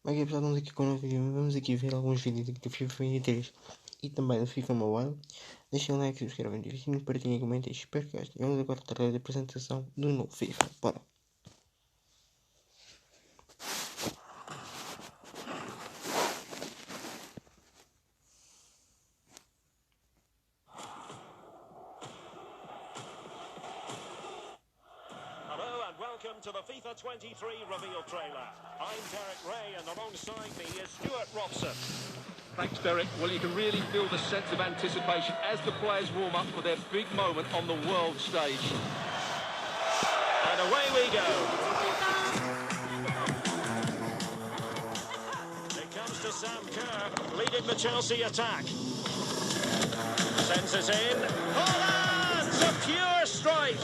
Aqui pessoal, estamos aqui com um novo vídeo. Vamos aqui ver alguns vídeos do FIFA 23 e também do FIFA Mobile. Deixem um like, subscrevam, direitinho, partilhem e comentem. Espero que gostem. Vamos agora tratar da apresentação do novo FIFA. Bora! Welcome to the FIFA 23 reveal trailer. I'm Derek Ray and alongside me is Stuart Robson. Thanks, Derek. Well, you can really feel the sense of anticipation as the players warm up for their big moment on the world stage. And away we go. It comes to Sam Kerr, leading the Chelsea attack. Sends it in. Holland's a pure strike.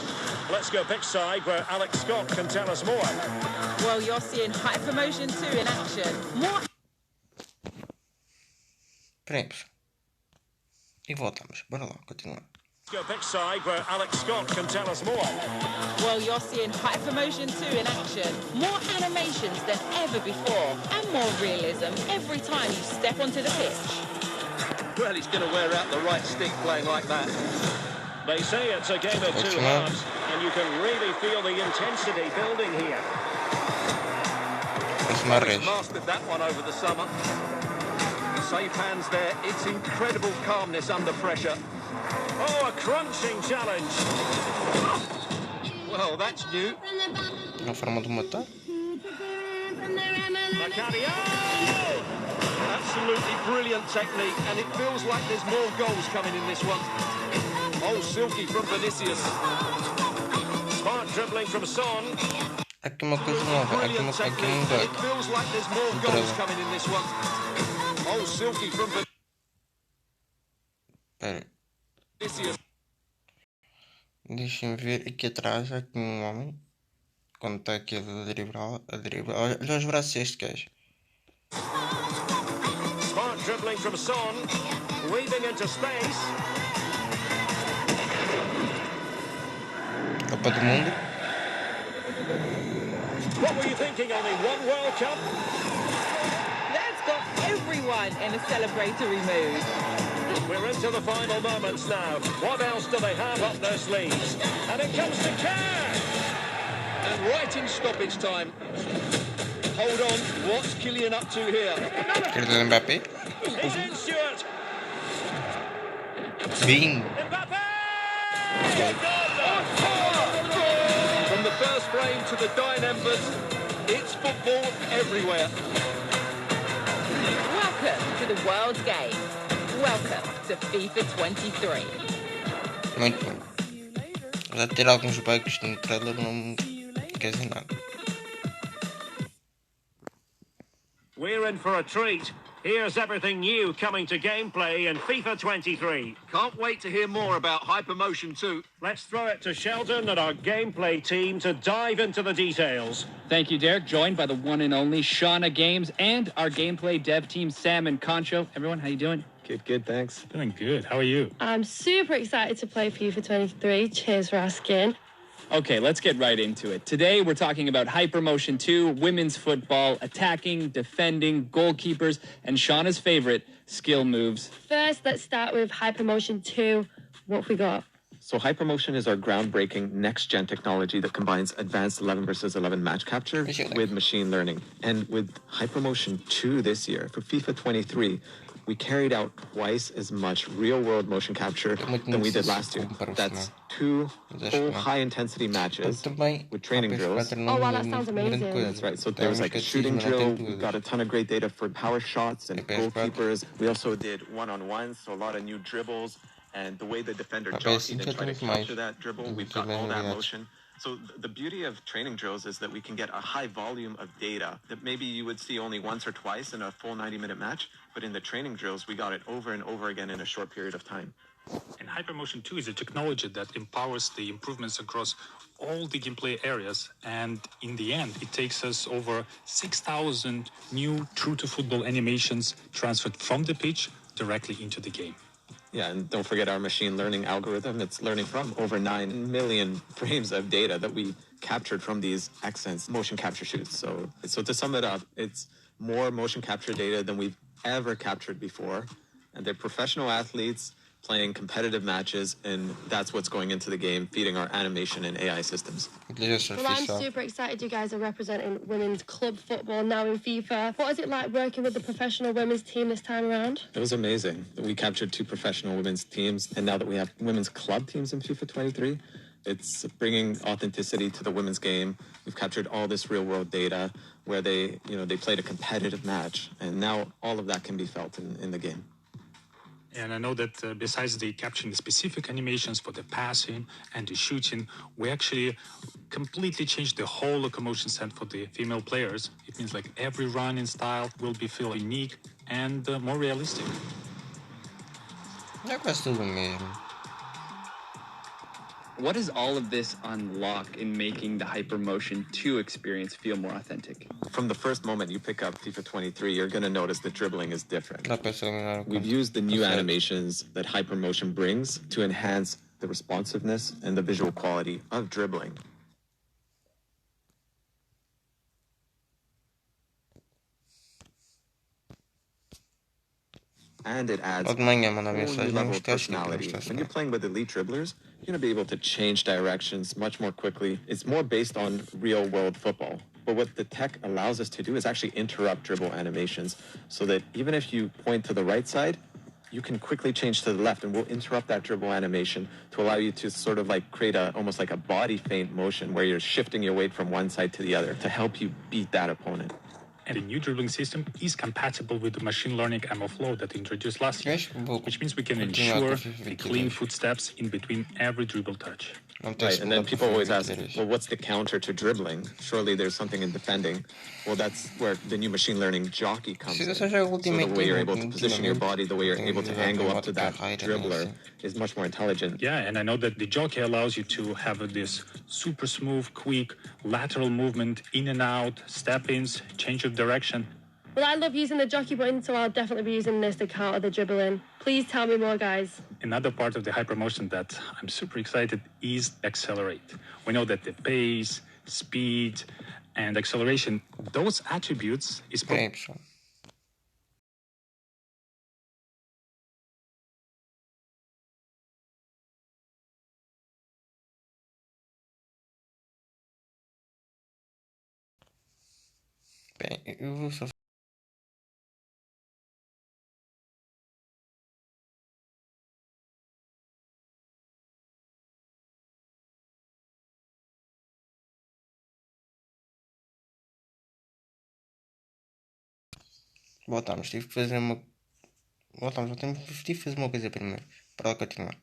Let's go pitch side where Alex Scott can tell us more. Well, you're seeing Hypermotion 2 in action. More. Prêmios. E voltamos. Bora lá, continuar. Let's go pitch side where Alex Scott can tell us more. Well, you're seeing Hypermotion 2 in action. More animations than ever before. And more realism every time you step onto the pitch. Well, he's going to wear out the right stick playing like that. They say it's a game of two halves, and you can really feel the intensity building here. He's mastered that one over the summer. Safe hands there. It's incredible calmness under pressure. Oh, a crunching challenge. Well, that's new. Na forma de matar. Absolutely brilliant technique, and it feels like there's more goals coming in this one. Oh, silky from Vinicius. Smart dribbling from Son. Aqui uma coisa nova, aqui um bug. It feels like there's more goals coming in this one. Oh, silky from Vinicius. Deixem ver aqui atrás, há aqui um homem. Quando está aqui a driblar. Olha os braços deste gajo. Smart dribbling from Son. Weaving into space. Copa do Mundo. What were you thinking? Only one World Cup? That's got everyone in a celebratory mood. We're into the final moments now. What else do they have up their sleeves? And it comes to Kerr! And right in stoppage time. Hold on, what's Kylian up to here? Mbappé. He's in, Stuart! Bing! Mbappé! From the first frame to the dying embers, it's football everywhere. Welcome to the World Game. Welcome to FIFA 23. Muito bom. Já ter alguns bugs no trailer não quer dizer nada. We're in for a treat. Here's everything new coming to gameplay in FIFA 23. Can't wait to hear more about Hypermotion 2. Let's throw it to Sheldon and our gameplay team to dive into the details. Thank you, Derek. Joined by the one and only Shauna Games and our gameplay dev team, Sam and Concho. Everyone, how you doing? Good, thanks. Doing good. How are you? I'm super excited to play FIFA 23. Cheers for asking. Okay, let's get right into it. Today, we're talking about Hypermotion 2, women's football, attacking, defending, goalkeepers, and Shauna's favorite, skill moves. First, let's start with Hypermotion 2. What have we got? So Hypermotion is our groundbreaking next-gen technology that combines advanced 11 versus 11 match capture with machine learning. And with Hypermotion 2 this year, for FIFA 23, we carried out twice as much real-world motion capture than we did last year. That's 2 full high-intensity matches with training drills. Oh, wow, that sounds amazing. That's right. So there was like a shooting drill. We got a ton of great data for power shots and goalkeepers. We also did one-on-ones, so a lot of new dribbles. And the way the defender jockeyed and tried to capture that dribble, we've got all that motion. So the beauty of training drills is that we can get a high volume of data that maybe you would see only once or twice in a full 90-minute match. But in the training drills, we got it over and over again in a short period of time. And Hypermotion 2 is a technology that empowers the improvements across all the gameplay areas. And in the end, it takes us over 6,000 new true-to-football animations transferred from the pitch directly into the game. Yeah, and don't forget our machine learning algorithm. It's learning from over 9 million frames of data that we captured from these accents motion capture shoots. So to sum it up, it's more motion capture data than we've ever captured before. And they're professional athletes playing competitive matches, and that's what's going into the game, feeding our animation and AI systems. Well, I'm super excited you guys are representing women's club football now in FIFA. What is it like working with the professional women's team this time around? It was amazing. We captured 2 professional women's teams, and now that we have women's club teams in FIFA 23, it's bringing authenticity to the women's game. We've captured all this real-world data where they played a competitive match, and now all of that can be felt in the game. And I know that besides the capturing the specific animations for the passing and the shooting, we actually completely changed the whole locomotion set for the female players. It means like every running style will be feel unique and more realistic. What does all of this unlock in making the Hypermotion 2 experience feel more authentic? From the first moment you pick up FIFA 23, you're going to notice the dribbling is different. We've used the new animations that Hypermotion brings to enhance the responsiveness and the visual quality of dribbling. And it adds a whole new level of personality. When you're playing with elite dribblers, you're going to be able to change directions much more quickly. It's more based on real-world football. But what the tech allows us to do is actually interrupt dribble animations so that even if you point to the right side, you can quickly change to the left, and we'll interrupt that dribble animation to allow you to sort of like create almost like a body feint motion where you're shifting your weight from one side to the other to help you beat that opponent. And the new dribbling system is compatible with the machine learning ML flow that introduced last year, which means we can ensure the clean footsteps in between every dribble touch. Right, and then people always ask, well, what's the counter to dribbling? Surely there's something in defending. Well, that's where the new machine learning jockey comes in. So the way you're able to position your body, the way you're able to angle up to that dribbler is much more intelligent. Yeah, and I know that the jockey allows you to have this super smooth, quick, lateral movement, in and out, step-ins, change of direction. Well, I love using the jockey button, so I'll definitely be using this to counter the dribbling. Please tell me more, guys. Another part of the Hypermotion that I'm super excited is accelerate. We know that the pace, speed, and acceleration, those attributes is... Voltamos, tive que fazer uma. Tive que fazer uma coisa primeiro, para continuar.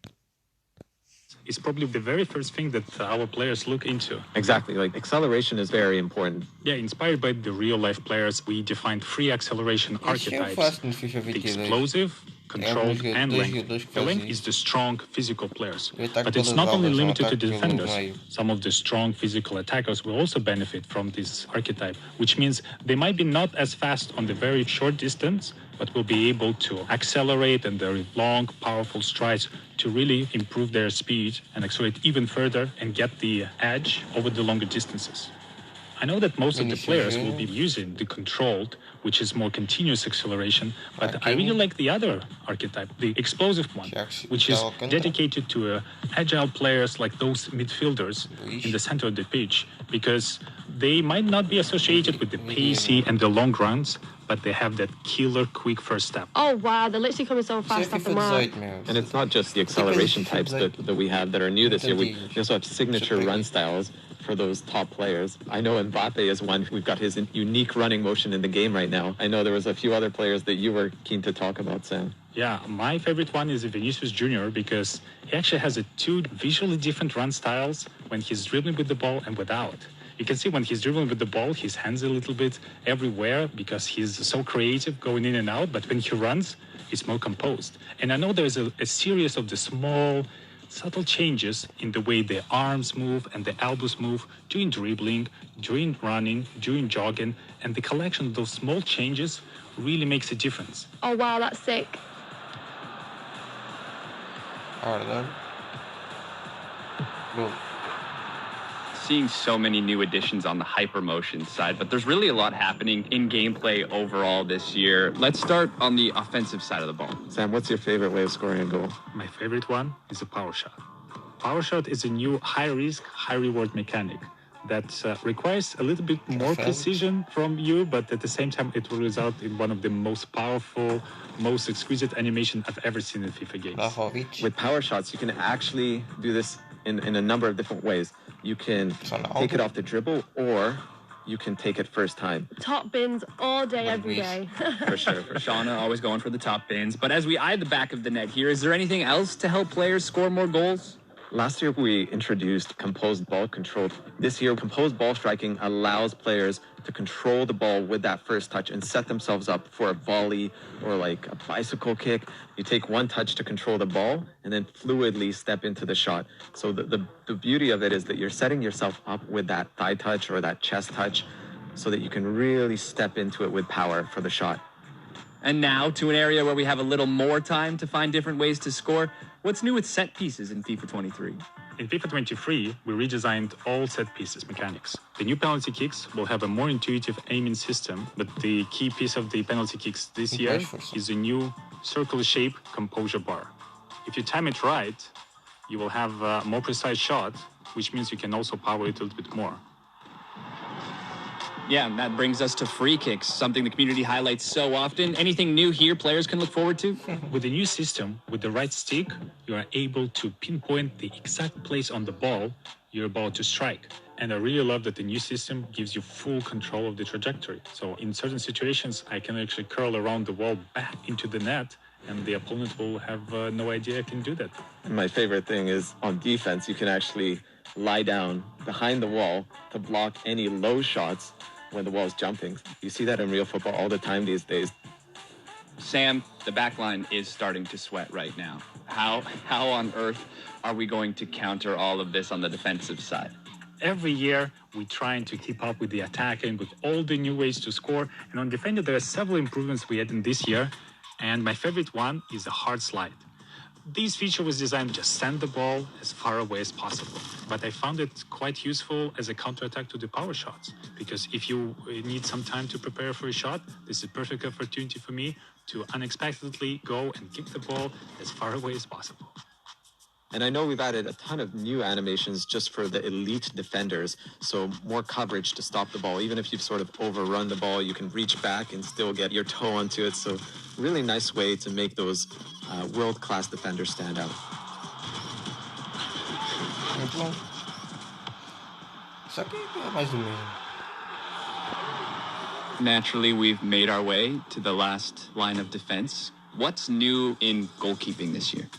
It's probably the very first thing that our players look into. Exactly, like acceleration is very important. Yeah, inspired by the real-life players, we defined 3 acceleration archetypes. The explosive, controlled, and length. The length is the strong physical players. But it's not only limited to defenders. Some of the strong physical attackers will also benefit from this archetype, which means they might be not as fast on the very short distance, but will be able to accelerate and very long, powerful strides to really improve their speed and accelerate even further and get the edge over the longer distances. I know that most of the players will be using the controlled, which is more continuous acceleration, but I really like the other archetype, the explosive one, which is dedicated to agile players like those midfielders in the center of the pitch, because they might not be associated with the pacey and the long runs, but they have that killer quick first step. Oh wow, they're literally coming so fast off the mark. And it's not just the acceleration types that we have that are new this year. We also have signature run styles for those top players. I know Mbappe is one. We've got his unique running motion in the game right now. I know there was a few other players that you were keen to talk about, Sam. Yeah, my favorite one is Vinicius Jr. because he actually has 2 visually different run styles when he's dribbling with the ball and without. You can see when he's dribbling with the ball, his hands a little bit everywhere because he's so creative going in and out. But when he runs, he's more composed. And I know there's a series of the small, subtle changes in the way the arms move and the elbows move during dribbling, during running, during jogging. And the collection of those small changes really makes a difference. Oh, wow, that's sick. All right, then. Boom. seeing so many new additions on the hypermotion side, but there's really a lot happening in gameplay overall this year. Let's start on the offensive side of the ball. Sam, what's your favorite way of scoring a goal? My favorite one is a power shot. Power shot is a new high-risk, high-reward mechanic that requires a little bit more precision from you, but at the same time, it will result in one of the most powerful, most exquisite animation I've ever seen in FIFA games. With power shots, you can actually do this in a number of different ways. You can take it off the dribble, or you can take it first time. Top bins all day, every day. For sure. Shauna always going for the top bins. But as we eye the back of the net here, is there anything else to help players score more goals? Last year, we introduced composed ball control. This year, composed ball striking allows players to control the ball with that first touch and set themselves up for a volley or like a bicycle kick. You take one touch to control the ball and then fluidly step into the shot. So the beauty of it is that you're setting yourself up with that thigh touch or that chest touch so that you can really step into it with power for the shot. And now to an area where we have a little more time to find different ways to score. What's new with set pieces in FIFA 23? In FIFA 23, we redesigned all set pieces mechanics. The new penalty kicks will have a more intuitive aiming system, but the key piece of the penalty kicks this year is a new circle shape composure bar. If you time it right, you will have a more precise shot, which means you can also power it a little bit more. Yeah, and that brings us to free kicks, something the community highlights so often. Anything new here players can look forward to? With the new system, with the right stick, you are able to pinpoint the exact place on the ball you're about to strike. And I really love that the new system gives you full control of the trajectory. So in certain situations, I can actually curl around the wall back into the net, and the opponent will have no idea I can do that. And my favorite thing is on defense, you can actually lie down behind the wall to block any low shots when the wall's jumping. You see that in real football all the time these days. Sam, the back line is starting to sweat right now. How on earth are we going to counter all of this on the defensive side? Every year, we're trying to keep up with the attack and with all the new ways to score. And on defender, there are several improvements we had in this year. And my favorite one is a hard slide. This feature was designed to just send the ball as far away as possible. But I found it quite useful as a counterattack to the power shots. Because if you need some time to prepare for a shot, this is a perfect opportunity for me to unexpectedly go and kick the ball as far away as possible. And I know we've added a ton of new animations just for the elite defenders, so more coverage to stop the ball. Even if you've sort of overrun the ball, you can reach back and still get your toe onto it. So really nice way to make those world-class defenders stand out. Naturally, we've made our way to the last line of defense. What's new in goalkeeping this year?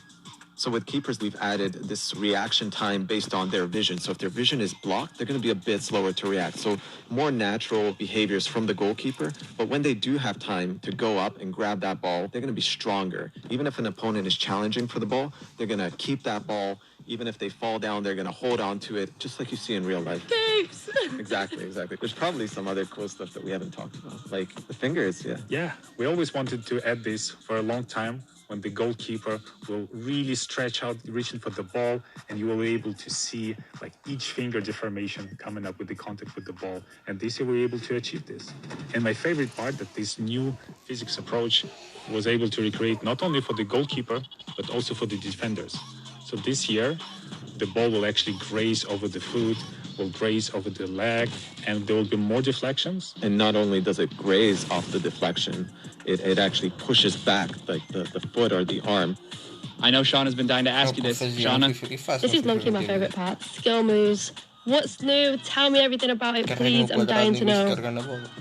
So with keepers, we've added this reaction time based on their vision. So if their vision is blocked, they're going to be a bit slower to react. So more natural behaviors from the goalkeeper. But when they do have time to go up and grab that ball, they're going to be stronger. Even if an opponent is challenging for the ball, they're going to keep that ball. Even if they fall down, they're going to hold on to it, just like you see in real life. Scoops! Exactly. There's probably some other cool stuff that we haven't talked about, like the fingers, Yeah, we always wanted to add this for a long time, when the goalkeeper will really stretch out, reaching for the ball, and you will be able to see like each finger deformation coming up with the contact with the ball. And this year we were able to achieve this. And my favorite part, that this new physics approach was able to recreate not only for the goalkeeper, but also for the defenders. So this year, the ball will actually graze over the foot, will graze over the leg, and there will be more deflections. And not only does it graze off the deflection, it actually pushes back like the foot or the arm. I know Shauna's been dying to ask you this. Shauna? This is low-key my favorite part. Skill moves. What's new? Tell me everything about it, please. I'm dying to know.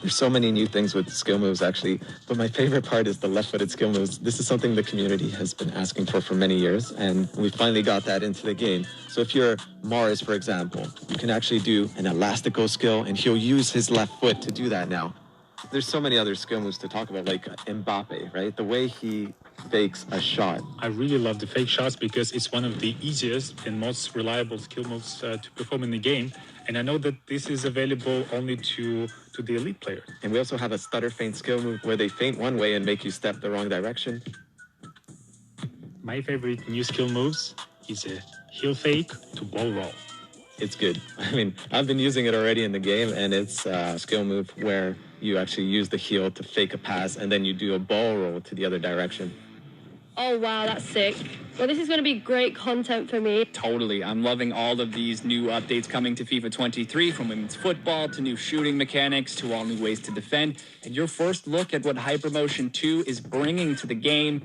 There's so many new things with skill moves, actually. But my favorite part is the left-footed skill moves. This is something the community has been asking for many years, and we finally got that into the game. So if you're Mars, for example, you can actually do an elastico skill, and he'll use his left foot to do that now. There's so many other skill moves to talk about, like Mbappe, right? The way he fakes a shot. I really love the fake shots because it's one of the easiest and most reliable skill moves to perform in the game. And I know that this is available only to the elite player. And we also have a stutter feint skill move where they feint one way and make you step the wrong direction. My favorite new skill moves is a heel fake to ball roll. it's good. I mean, I've been using it already in the game, and it's a skill move where you actually use the heel to fake a pass, and then you do a ball roll to the other direction. Oh, wow, that's sick. Well, this is going to be great content for me. Totally. I'm loving all of these new updates coming to FIFA 23, from women's football to new shooting mechanics to all new ways to defend. And your first look at what Hypermotion 2 is bringing to the game,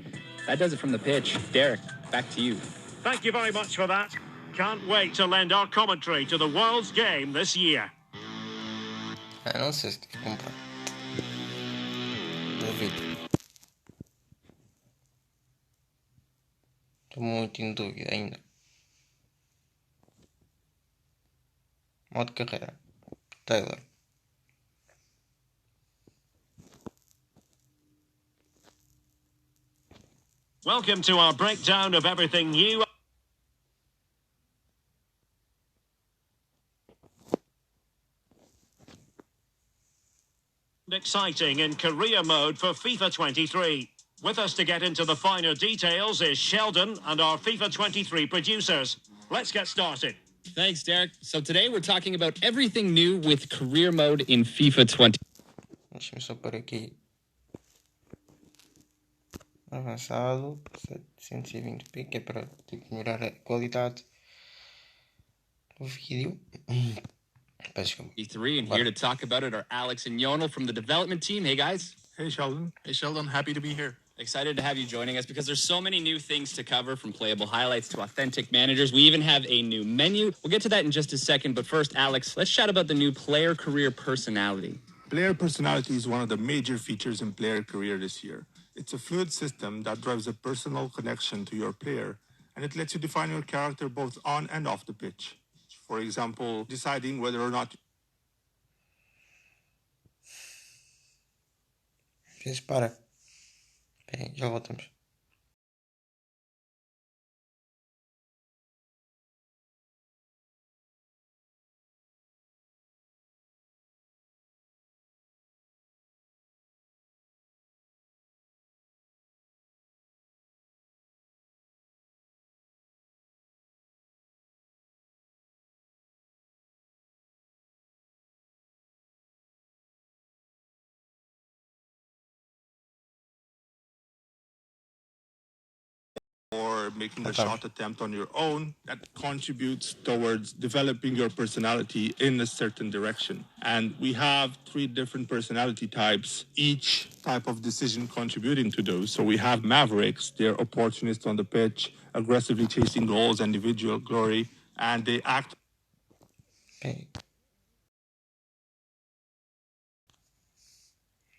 that does it from the pitch. Derek, back to you. Thank you very much for that. Can't wait to lend our commentary to the world's game this year. Não sei se tem que comprar. Duvido. Estou muito em dúvida ainda. Modo carreira. Taylor. Welcome to our breakdown of everything new. Exciting in career mode for FIFA 23. With us to get into the finer details is Sheldon and our FIFA 23 producers. Let's get started. Thanks, Derek. So today we're talking about everything new with career mode in FIFA 20. Deixa-me só pôr aqui. Avançado 720p, que é para melhorar a qualidade do vídeo. E3, and here to talk about it are Alex and Yonel from the development team. Hey, guys. Hey, Sheldon. Hey, Sheldon. Happy to be here. Excited to have you joining us because there's so many new things to cover, from playable highlights to authentic managers. We even have a new menu. We'll get to that in just a second, but first, Alex, let's chat about the new player career personality. Player personality is one of the major features in player career this year. It's a fluid system that drives a personal connection to your player, and it lets you define your character both on and off the pitch. For example, deciding whether or not... Para. Bem, já voltamos. or making a shot attempt on your own, that contributes towards developing your personality in a certain direction. And we have 3 different personality types, each type of decision contributing to those. So we have Mavericks, they're opportunists on the pitch, aggressively chasing goals and individual glory, and they act... Okay.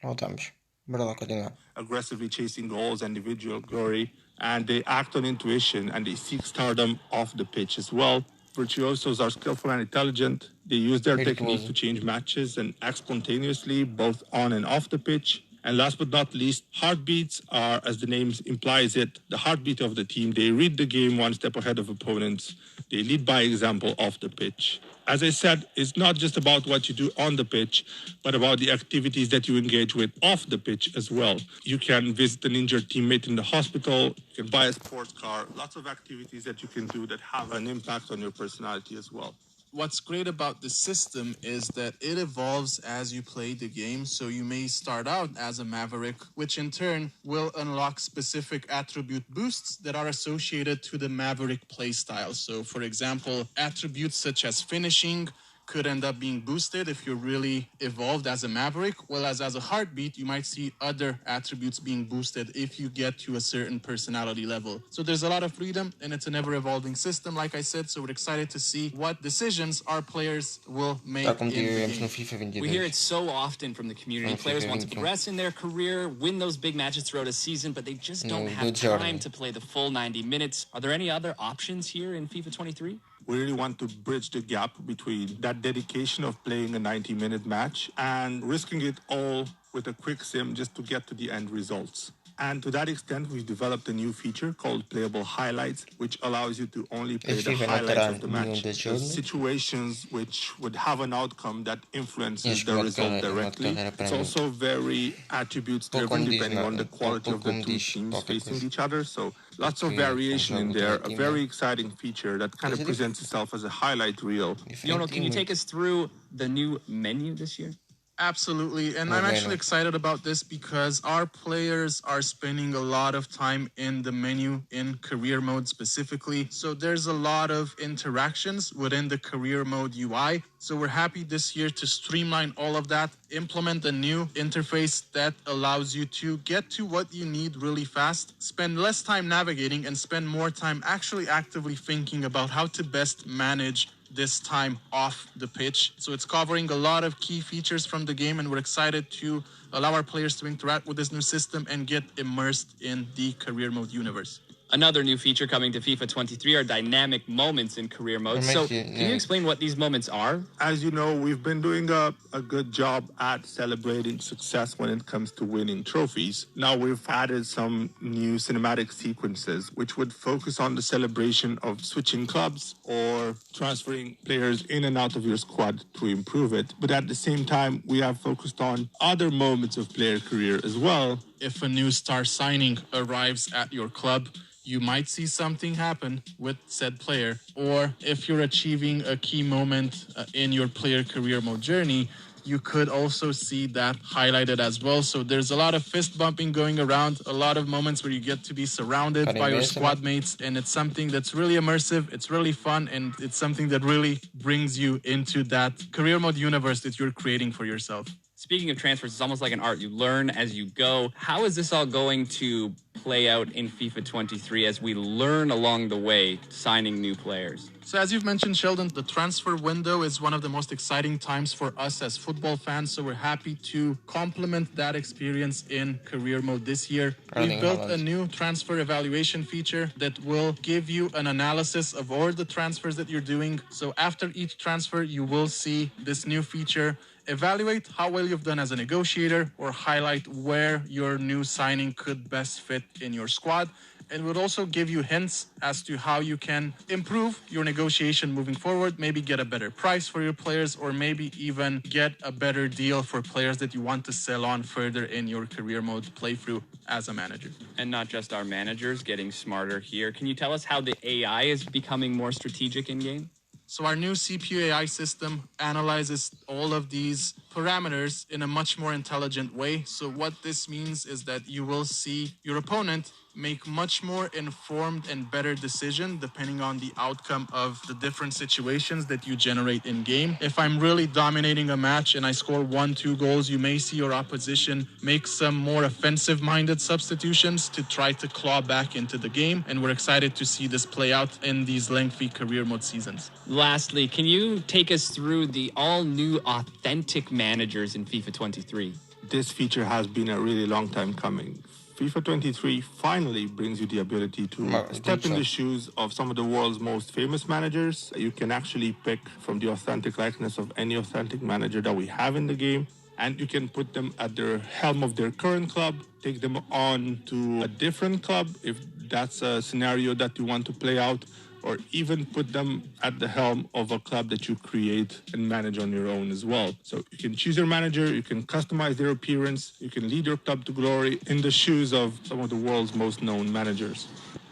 Voltamos. Bora lá continuar. Aggressively chasing goals and individual glory, and they act on intuition, and they seek stardom off the pitch as well. Virtuosos are skillful and intelligent. They use their technique to change matches and act spontaneously, both on and off the pitch. And last but not least, heartbeats are, as the name implies it, the heartbeat of the team. They read the game one step ahead of opponents. They lead by example off the pitch. As I said, it's not just about what you do on the pitch, but about the activities that you engage with off the pitch as well. You can visit an injured teammate in the hospital, you can buy a sports car, lots of activities that you can do that have an impact on your personality as well. What's great about the system is that it evolves as you play the game. So you may start out as a Maverick, which in turn will unlock specific attribute boosts that are associated to the Maverick playstyle. So for example, attributes such as finishing could end up being boosted if you're really evolved as a Maverick, whereas as a heartbeat, you might see other attributes being boosted if you get to a certain personality level. So there's a lot of freedom, and it's an ever-evolving system, like I said, so we're excited to see what decisions our players will make in the game. We hear it so often from the community. Players want to progress in their career, win those big matches throughout a season, but they just don't have time to play the full 90 minutes. Are there any other options here in FIFA 23? We really want to bridge the gap between that dedication of playing a 90-minute match and risking it all with a quick sim just to get to the end results. And to that extent, we've developed a new feature called Playable Highlights, which allows you to only play the highlights of the match. The situations which would have an outcome that influences the result directly. It's also very attributes-driven, depending on the quality of the two teams facing each other. So lots of variation in there. A very exciting feature that kind of presents itself as a highlight reel. Yono, can you take us through the new menu this year? Absolutely, and I'm actually excited about this because our players are spending a lot of time in the menu in career mode specifically. So there's a lot of interactions within the career mode UI. So we're happy this year to streamline all of that, implement a new interface that allows you to get to what you need really fast, spend less time navigating, and spend more time actually actively thinking about how to best manage this time off the pitch. So it's covering a lot of key features from the game, and we're excited to allow our players to interact with this new system and get immersed in the career mode universe. Another new feature coming to FIFA 23 are dynamic moments in career mode. So can you explain what these moments are? As you know, we've been doing a good job at celebrating success when it comes to winning trophies. Now we've added some new cinematic sequences, which would focus on the celebration of switching clubs or transferring players in and out of your squad to improve it. But at the same time, we have focused on other moments of player career as well. If a new star signing arrives at your club, you might see something happen with said player. Or if you're achieving a key moment in your player career mode journey, you could also see that highlighted as well. So there's a lot of fist bumping going around, a lot of moments where you get to be surrounded by your squad mates, and it's something that's really immersive, it's really fun, and it's something that really brings you into that career mode universe that you're creating for yourself. Speaking of transfers, it's almost like an art. You learn as you go. How is this all going to play out in FIFA 23 as we learn along the way, signing new players? So as you've mentioned, Sheldon, the transfer window is one of the most exciting times for us as football fans. So we're happy to complement that experience in career mode this year. We've built a new transfer evaluation feature that will give you an analysis of all the transfers that you're doing. So after each transfer, you will see this new feature. Evaluate how well you've done as a negotiator or highlight where your new signing could best fit in your squad. And would also give you hints as to how you can improve your negotiation moving forward, maybe get a better price for your players, or maybe even get a better deal for players that you want to sell on further in your career mode playthrough as a manager. And not just our managers getting smarter here. Can you tell us how the AI is becoming more strategic in-game? So our new CPU AI system analyzes all of these parameters in a much more intelligent way. So what this means is that you will see your opponent make much more informed and better decision depending on the outcome of the different situations that you generate in game. If I'm really dominating a match and I score 1-2 goals, you may see your opposition make some more offensive minded substitutions to try to claw back into the game, and we're excited to see this play out in these lengthy career mode seasons. Lastly, can you take us through the all new authentic managers in FIFA 23? This feature has been a really long time coming. FIFA 23 finally brings you the ability to step in the shoes of some of the world's most famous managers. You can actually pick from the authentic likeness of any authentic manager that we have in the game, and you can put them at the helm of their current club, take them on to a different club if that's a scenario that you want to play out, or even put them at the helm of a club that you create and manage on your own as well. So you can choose your manager, you can customize their appearance, you can lead your club to glory in the shoes of some of the world's most known managers.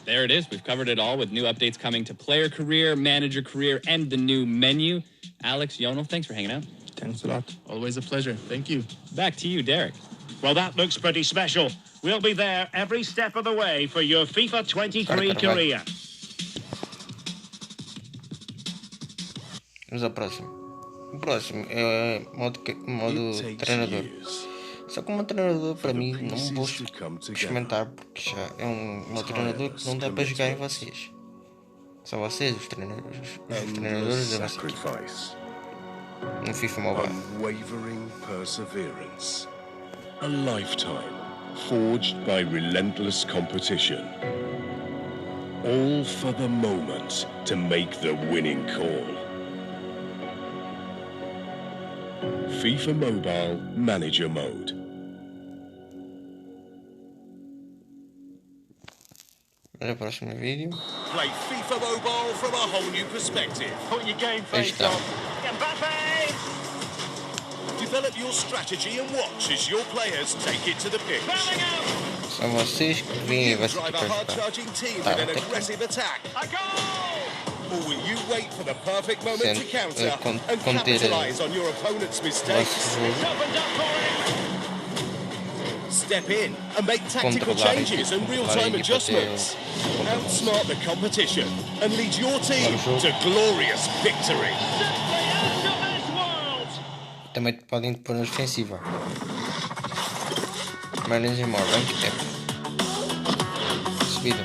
There it is. We've covered it all with new updates coming to player career, manager career, and the new menu. Alex, Yono, thanks for hanging out. Thanks a lot. Always a pleasure. Thank you. Back to you, Derek. Well, that looks pretty special. We'll be there every step of the way for your FIFA 23 career. Vamos ao próximo. O próximo é modo treinador. Só que um treinador, para mim, não vou experimentar porque já é um modo treinador que não dá para jogar em vocês. São vocês os treinadores da vossa equipe. No FIFA Mobile. Unwavering perseverance. A lifetime forged by relentless competition. All for the moment to make the winning call. FIFA Mobile Manager Mode. Para o próximo vídeo. Play FIFA Mobile from a whole new perspective. Put your game face on. Mbappe! Develop your strategy and watch as your players take it to the pitch. São vocês que vêm e vai ser Drive a hard-charging team with an aggressive attack. A goal! Or will you wait for the perfect moment to counter and capitalise on your opponent's mistakes? Step in and make tactical changes and real-time adjustments. Outsmart the competition and lead your team to glorious victory. Também podem pôr na defensiva. Manage more rank tempo. Subida.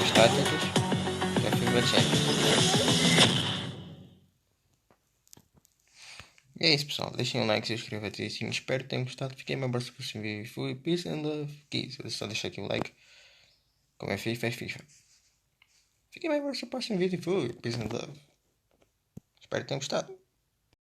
Os táticos da FIFA Champions. E é isso, pessoal. Deixem um like, se inscrevam-se assim. Espero que tenham gostado. Fiquei bem para o próximo vídeo. Fui, peace and love. Só deixar aqui o like. Como é FIFA, é FIFA. Fiquem bem para o próximo vídeo. Fui, peace and love. Espero que tenham gostado.